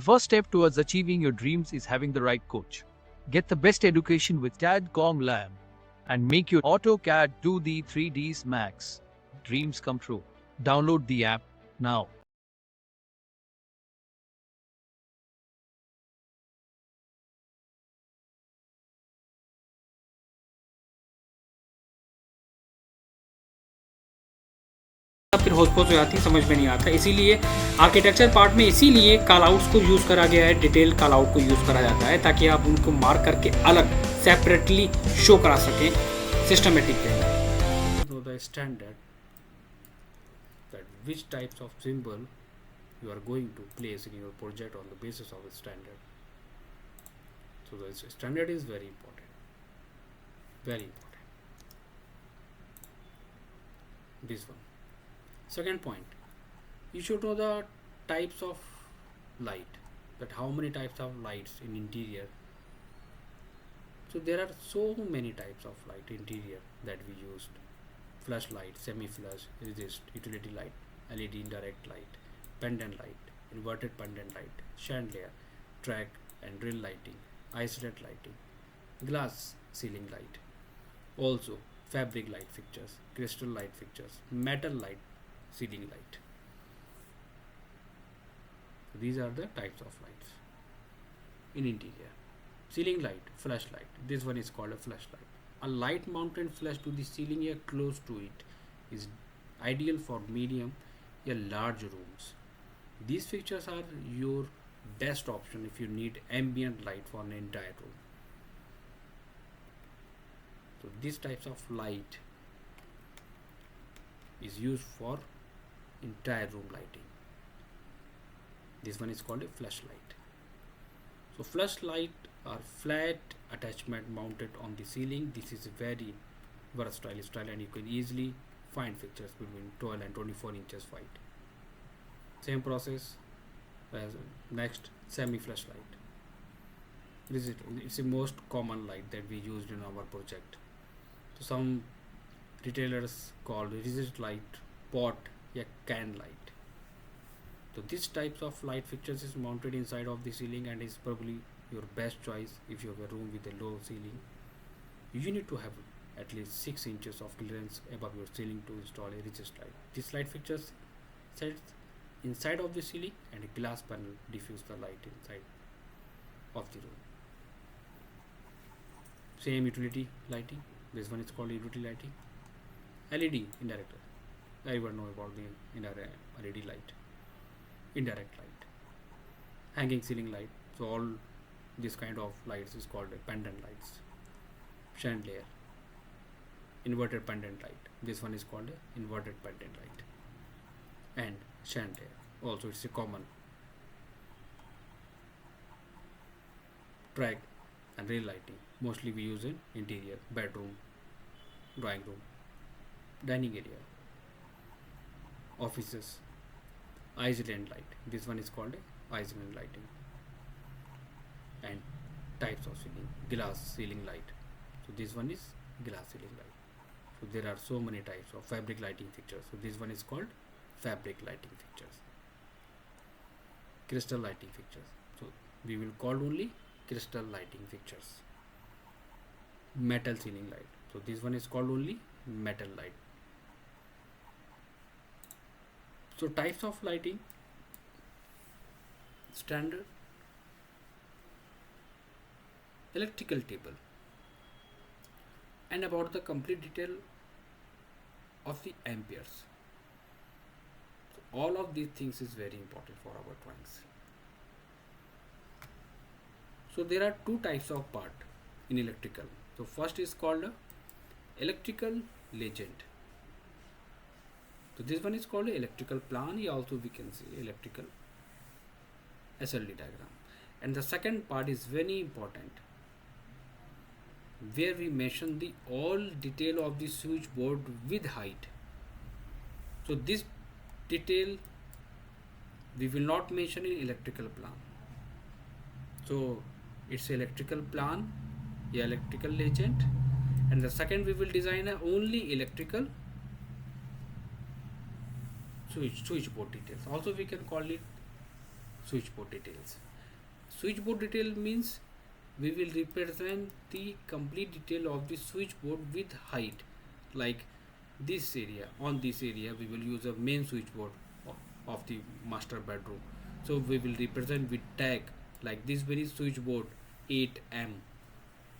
first step towards achieving your dreams is having the right coach. Get the best education with Cadcomlab and make your AutoCAD 2D 3Ds max dreams come true. Download the app now. फिर होस्पोस हो जाती है, समझ में नहीं आता। इसीलिए architecture part में इसीलिए कॉल आउट्स को यूज़ करा गया है, डिटेल कॉल आउट को यूज़ करा जाता है ताकि आप उनको मार्क करके अलग सेपरेटली शो करा सकें सिस्टमेटिक वे। तो the standard that which types of symbol you are going to place in your project on the basis of a standard. So the standard is very important, very important. This one. Second point, you should know the types of light, that how many types of lights in interior. So there are so many types of light interior that we used: flash light, semi-flash, resist, utility light, LED indirect light, pendant light, inverted pendant light, chandelier, track and drill lighting, isolate lighting, glass ceiling light, also fabric light fixtures, crystal light fixtures, metal light, ceiling light. So these are the types of lights in interior. Ceiling light, flashlight. This one is called a flashlight. A light mounted flash to the ceiling or close to it is ideal for medium or large rooms. These fixtures are your best option if you need ambient light for an entire room. So these types of light is used for entire room lighting. This one is called a flashlight. So flashlight are flat attachment mounted on the ceiling. This is a very versatile style and you can easily find fixtures between 12 and 24 inches wide. Same process as next semi flashlight. It's the most common light that we used in our project. So some retailers called resist light, pot, or can light. So these types of light fixtures is mounted inside of the ceiling and is probably your best choice if you have a room with a low ceiling. You need to have at least 6 inches of clearance above your ceiling to install a resist light. This light fixtures sets inside of the ceiling and a glass panel diffuse the light inside of the room. Same utility lighting. This one is called utility lighting. LED indirect. Everyone know about the indirect LED light. Indirect light. Hanging ceiling light. So all this kind of lights is called pendant lights. Chandelier. Inverted pendant light. This one is called inverted pendant light. And chandelier. Also it's a common. Track and rail lighting. Mostly we use in interior, bedroom, drawing room, dining area, offices. Island light. This one is called island lighting. And types of ceiling. Glass ceiling light. So this one is glass ceiling light. So there are so many types of fabric lighting fixtures. So this one is called fabric lighting fixtures. Crystal lighting fixtures. So we will call only crystal lighting fixtures. Metal ceiling light. So this one is called only metal light. So types of lighting: standard, electrical table, and about the complete detail of the amperes. So all of these things is very important for our drawings. So there are two types of part in electrical. So first is called electrical legend. So this one is called electrical plan, or also we can say electrical SLD diagram. And the second part is very important, where we mention the all detail of the switchboard with height. So this detail we will not mention in electrical plan. So it's electrical plan, electrical legend, and the second we will design only electrical switchboard details. Also we can call it switchboard details. Switchboard detail means we will represent the complete detail of the switchboard with height. Like this area, on this area we will use a main switchboard of the master bedroom. So we will represent with tag like this very switchboard 8M.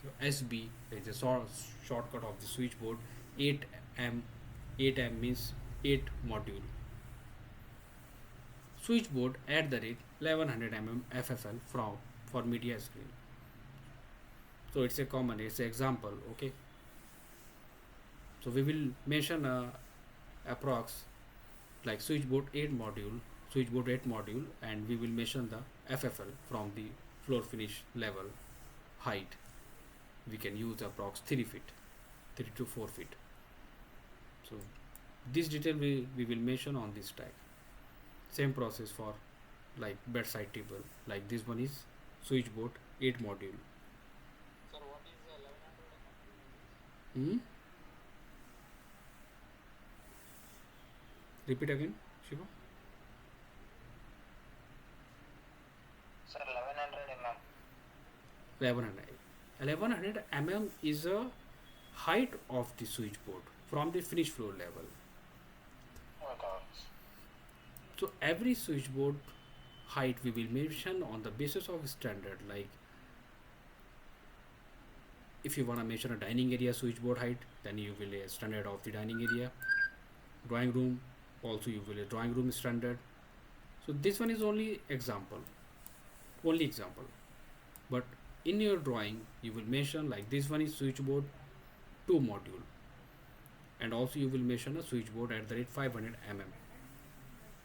So SB is a shortcut of the switchboard. 8M 8M means 8 module. Switchboard at the rate 1100 mm FFL from for media screen. So it's a common, it's an example. Okay, so we will mention approx like switchboard 8 module, and we will mention the FFL from the floor finish level height. We can use approx 3 feet, 3 to 4 feet. So this detail we will mention on this tag. Same process for like bedside table, like this one is switchboard 8 module. Sir, what is the 1100 mm? Repeat again, Shiva. Sir, 1100 mm. 1100 mm is a height of the switchboard from the finished floor level. Oh God. So every switchboard height we will mention on the basis of standard. Like if you want to measure a dining area switchboard height, then you will a standard of the dining area. Drawing room, also you will a drawing room standard. So this one is only example, but in your drawing you will mention like this one is switchboard 2 module, and also you will mention a switchboard at the rate 500 mm.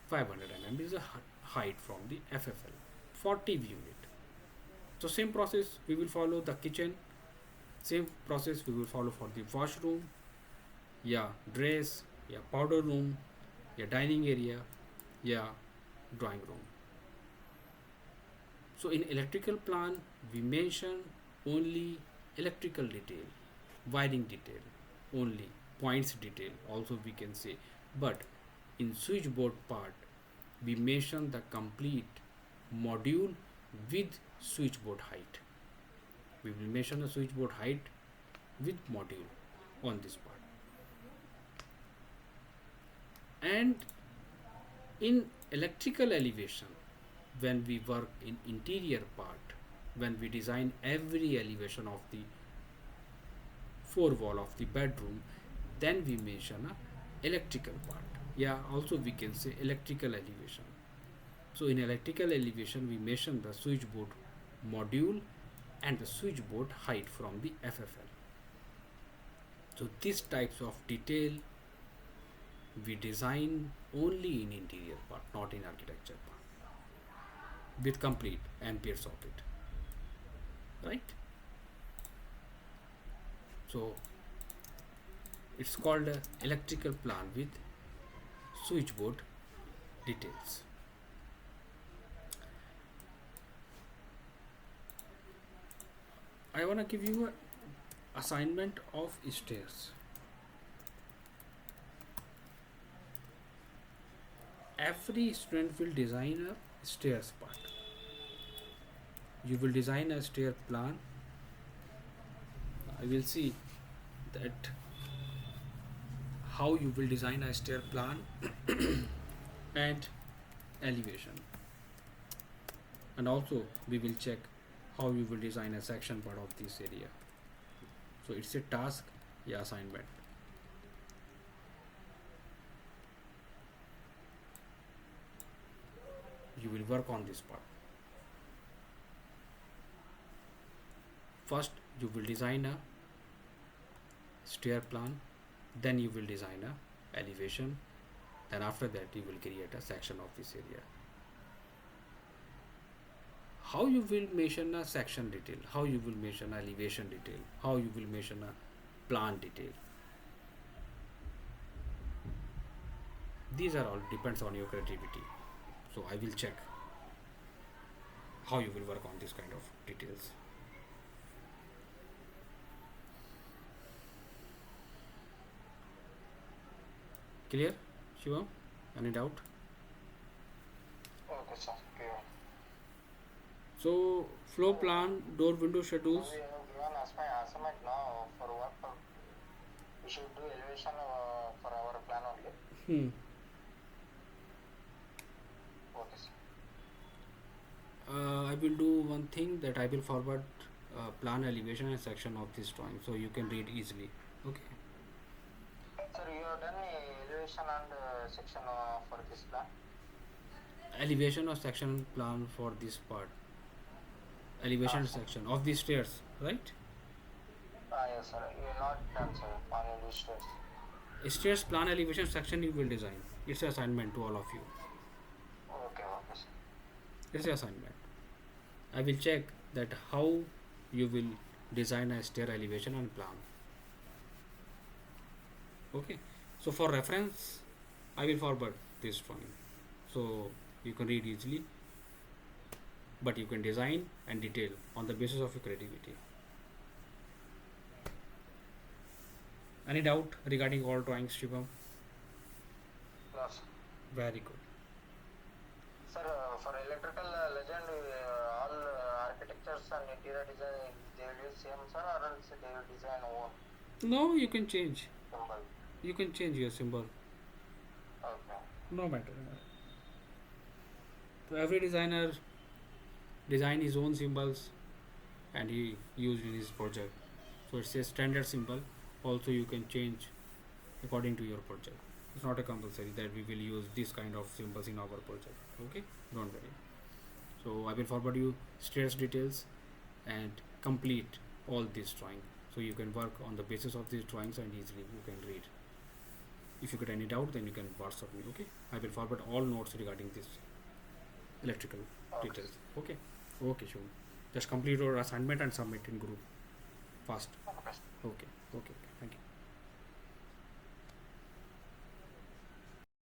500 mm is a height from the FFL for TV unit. So same process we will follow the kitchen, same process we will follow for the washroom, dress, powder room, dining area, drawing room. So in electrical plan we mention only electrical detail, wiring detail, only points detail also we can say, but in switchboard part we mention the complete module with switchboard height. We will mention a switchboard height with module on this part. And in electrical elevation, when we work in interior part, when we design every elevation of the four wall of the bedroom, then we mention a electrical part. Also we can say electrical elevation. So in electrical elevation we mention the switchboard module and the switchboard height from the FFL. So these types of detail we design only in interior part, not in architecture part, with complete ampere socket, right? So it's called a electrical plan with switchboard details. I want to give you an assignment of stairs. Every student will design a stairs part. You will design a stair plan. I will see that how you will design a stair plan and elevation, and also we will check how you will design a section part of this area. So it's a task, assignment. You will work on this part. First you will design a stair plan, then you will design a elevation, then after that you will create a section of this area. How you will mention a section detail, how you will mention elevation detail, how you will mention a plan detail, these are all depends on your creativity. So I will check how you will work on this kind of details. Clear, Shivam? Any doubt? Okay, sir. Clear. So floor plan, door window schedules. So you have given us my assignment now for what? We should do elevation for our plan only. Hmm. Okay, sir. I will do one thing, that I will forward plan, elevation and section of this drawing so you can read easily. Okay. Sir, you have done elevation and section for this plan. Elevation or section plan for this part. Elevation section of the stairs, right? Yes, sir. You have not done, sir, on illustrators. Stairs plan elevation section you will design. It's an assignment to all of you. Okay, okay, sir. It's an assignment. I will check that how you will design a stair elevation and plan. Okay. So for reference, I will forward this drawing so you can read easily, but you can design and detail on the basis of your creativity. Any doubt regarding all drawings, Shubham? No, sir. Very good. Sir, for electrical legend, all architectures and interior design, they will use same, sir, or else they will design own No, you can change. symbol. You can change your symbol. Okay. No matter. So every designer design his own symbols and he used in his project. So it's a standard symbol. Also you can change according to your project. It's not a compulsory that we will use this kind of symbols in our project. Okay, don't worry. So I will forward you stairs details and complete all this drawing so you can work on the basis of these drawings and easily you can read. If you get any doubt, then you can WhatsApp me. Okay, I will forward all notes regarding this electrical details. Okay, okay, sure. Just complete your assignment and submit in group fast. Okay. Okay, okay.